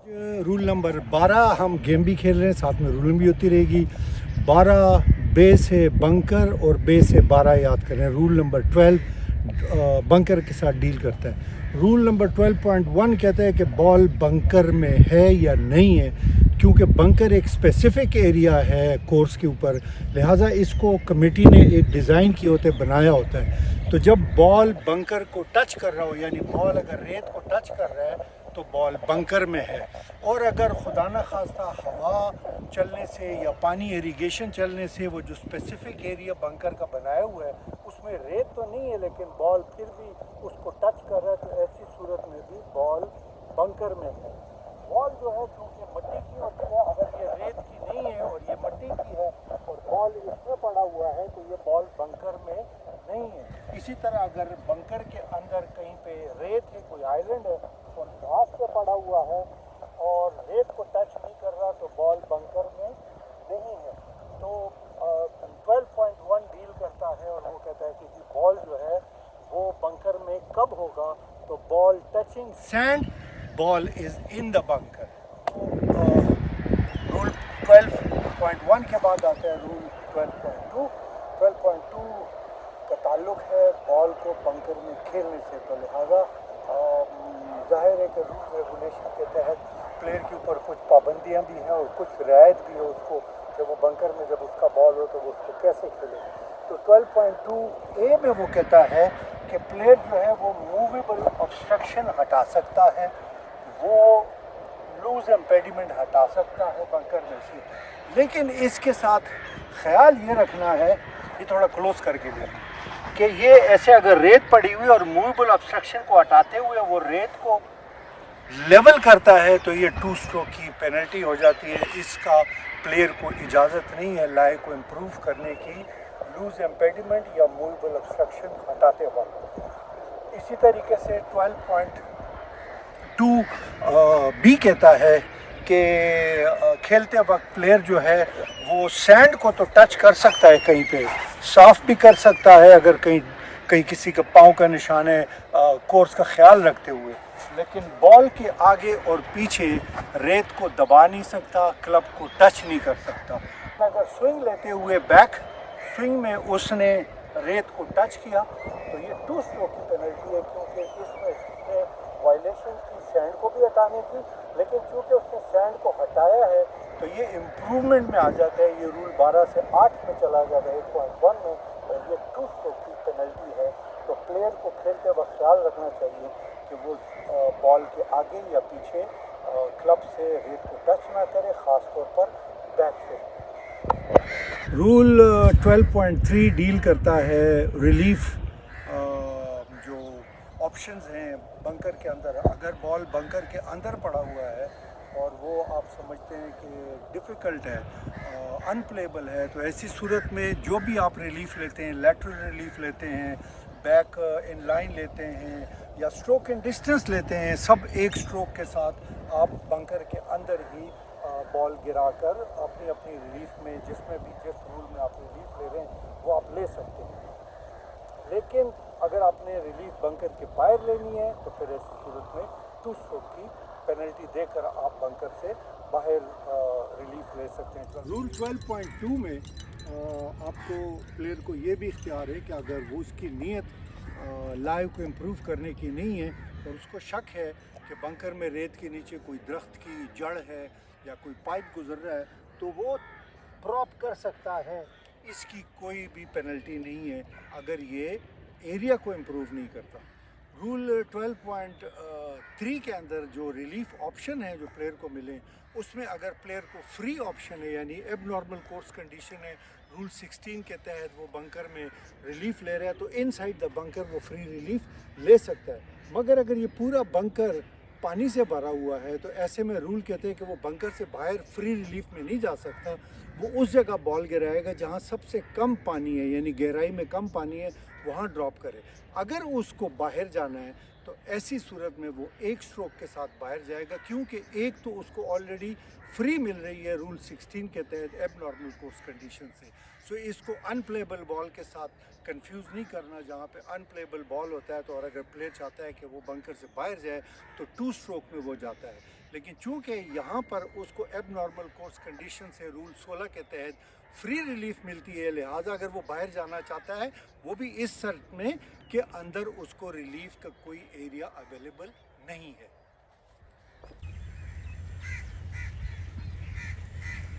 Rule number 12 हम game भी खेल रहे हैं, साथ में रूलिंग भी होती रहेगी। 12 बे से बंकर और बे से 12 याद करें। रूल नंबर 12 बंकर के साथ डील करता है। रूल नंबर 12.1 कहता है कि बॉल बंकर में है या नहीं है, क्योंकि बंकर एक स्पेसिफिक एरिया है कोर्स के ऊपर, लिहाजा इसको कमेटी ने एक डिज़ाइन किए होते बनाया होता है। तो जब बॉल बंकर को टच कर रहा हो, यानी बॉल अगर रेत को टच कर रहा है तो बॉल बंकर में है। और अगर खुदा न खास्ता हवा चलने से या पानी इरिगेशन चलने से वो जो स्पेसिफिक एरिया बंकर का बनाया हुआ है उसमें रेत तो नहीं है, लेकिन बॉल फिर भी उसको टच कर रहा है, तो ऐसी सूरत में भी बॉल बंकर में है। बॉल जो है चूँकि मिट्टी की होती है, अगर ये रेत की नहीं है और ये मिट्टी की है और बॉल इसमें पड़ा हुआ है तो ये बॉल बंकर में नहीं है। इसी तरह अगर बंकर के अंदर कहीं पे रेत है, कोई आइलैंड है और घास पे पड़ा हुआ है और रेत को टच नहीं कर रहा तो बॉल बंकर में नहीं है। तो 12.1 डील करता है और वो कहता है कि जी बॉल जो है वो बंकर में कब होगा, तो ball touching sand ball is in the bunker. Rule 12.1 के बाद आता है रूल 12.2। 12.2 का ताल्लुक है बॉल को बंकर में खेलने से, तो लिहाजा ज़ाहिर है कि रूल्स रेगुलेशन के तहत प्लेयर के ऊपर कुछ पाबंदियां भी हैं और कुछ रियायत भी है उसको, जब वो बंकर में जब उसका बॉल हो तो वो उसको कैसे खेले। तो 12.2 ए में वो कहता है कि प्लेयर जो है वो मूवेबल ऑब्स्ट्रक्शन हटा सकता है, वो लूज एम्पेडिमेंट हटा सकता है बंकर में से, लेकिन इसके साथ ख्याल ये रखना है, ये थोड़ा क्लोज करके लेना, कि ये ऐसे अगर रेत पड़ी हुई और मूवेबल ऑब्स्ट्रक्शन को हटाते हुए वो रेत को लेवल करता है तो ये 2 स्ट्रोक की पेनल्टी हो जाती है। इसका प्लेयर को इजाज़त नहीं है लाए को इम्प्रूव करने की लूज एम्पेडिमेंट या मूवेबल ऑब्स्ट्रक्शन हटाते वक्त। इसी तरीके से 12.2 बी कहता है कि खेलते वक्त प्लेयर जो है वो सैंड को तो टच कर सकता है, कहीं पे साफ भी कर सकता है अगर कहीं किसी का पाँव का निशान है, कोर्स का ख्याल रखते हुए, लेकिन बॉल के आगे और पीछे रेत को दबा नहीं सकता, क्लब को टच नहीं कर सकता। अगर स्विंग लेते हुए बैक स्विंग में उसने रेत को टच किया तो ये 2 स्ट्रोक की पेनल्टी है, क्योंकि इसमें उसने वायलेशन की सैंड को भी हटाने की, लेकिन चूँकि उसने सैंड को हटाया है तो ये इम्प्रूवमेंट में आ जाता है, ये रूल 12 से 8 में चला जाता है 8.1 में, और ये 2 स्ट्रोक की पेनल्टी है। तो प्लेयर को खेलते वक्त ख्याल रखना चाहिए कि वो बॉल के आगे या पीछे क्लब से रेत को टच ना करे, ख़ास तौर पर बैक से। रूल 12.3 डील करता है रिलीफ जो ऑप्शंस हैं बंकर के अंदर। अगर बॉल बंकर के अंदर पड़ा हुआ है और वो आप समझते हैं कि डिफ़िकल्ट है, अनप्लेबल है, तो ऐसी सूरत में जो भी आप रिलीफ लेते हैं, लैटरल रिलीफ लेते हैं, बैक इन लाइन लेते हैं या स्ट्रोक इन डिस्टेंस लेते हैं, सब एक स्ट्रोक के साथ आप बंकर के अंदर ही बॉल गिराकर अपनी अपनी रिलीफ में जिसमें भी जिस रूल में आप रिलीफ ले रहे हैं वो आप ले सकते हैं। लेकिन अगर आपने रिलीफ बंकर के बाहर लेनी है तो फिर ऐसी सूरत में 2 स्ट्रोक की पेनल्टी देकर आप बंकर से बाहर रिलीफ ले सकते हैं। रूल 12.2 में आपको प्लेयर को ये भी इख्तियार है कि अगर वो उसकी नीयत लाइव को इम्प्रूव करने की नहीं है और उसको शक है कि बंकर में रेत के नीचे कोई दरख्त की जड़ है या कोई पाइप गुजर रहा है, तो वो प्रॉप कर सकता है, इसकी कोई भी पेनल्टी नहीं है अगर ये एरिया को इम्प्रूव नहीं करता। रूल 12.3 के अंदर जो रिलीफ ऑप्शन है जो प्लेयर को मिले, उसमें अगर प्लेयर को फ्री ऑप्शन है यानी एब नॉर्मल कोर्स कंडीशन है, रूल 16 के तहत वो बंकर में रिलीफ ले रहा है तो इनसाइड द बंकर वो फ्री रिलीफ ले सकता है। मगर अगर ये पूरा बंकर पानी से भरा हुआ है तो ऐसे में रूल कहते हैं कि वो बंकर से बाहर फ्री रिलीफ में नहीं जा सकता, वो उस जगह बॉल गिराएगा जहाँ सबसे कम पानी है, यानी गहराई में कम पानी है, वहाँ ड्रॉप करे। अगर उसको बाहर जाना है तो ऐसी सूरत में वो 1 स्ट्रोक के साथ बाहर जाएगा, क्योंकि एक तो उसको ऑलरेडी फ्री मिल रही है रूल 16 के तहत एब नॉर्मल कोर्स कंडीशन से। सो इसको अनप्लेबल बॉल के साथ कंफ्यूज नहीं करना, जहाँ पे अनप्लेबल बॉल होता है तो और अगर प्लेयर चाहता है कि वो बंकर से बाहर जाए तो 2 स्ट्रोक में वो जाता है। لیکن چونکہ یہاں پر اس کو ایب نارمل کورس کنڈیشن سے رول 16 کے تحت فری ریلیف ملتی ہے، لہٰذا اگر وہ باہر جانا چاہتا ہے وہ بھی اس شرط میں کہ اندر اس کو ریلیف کا کوئی ایریا اویلیبل نہیں ہے۔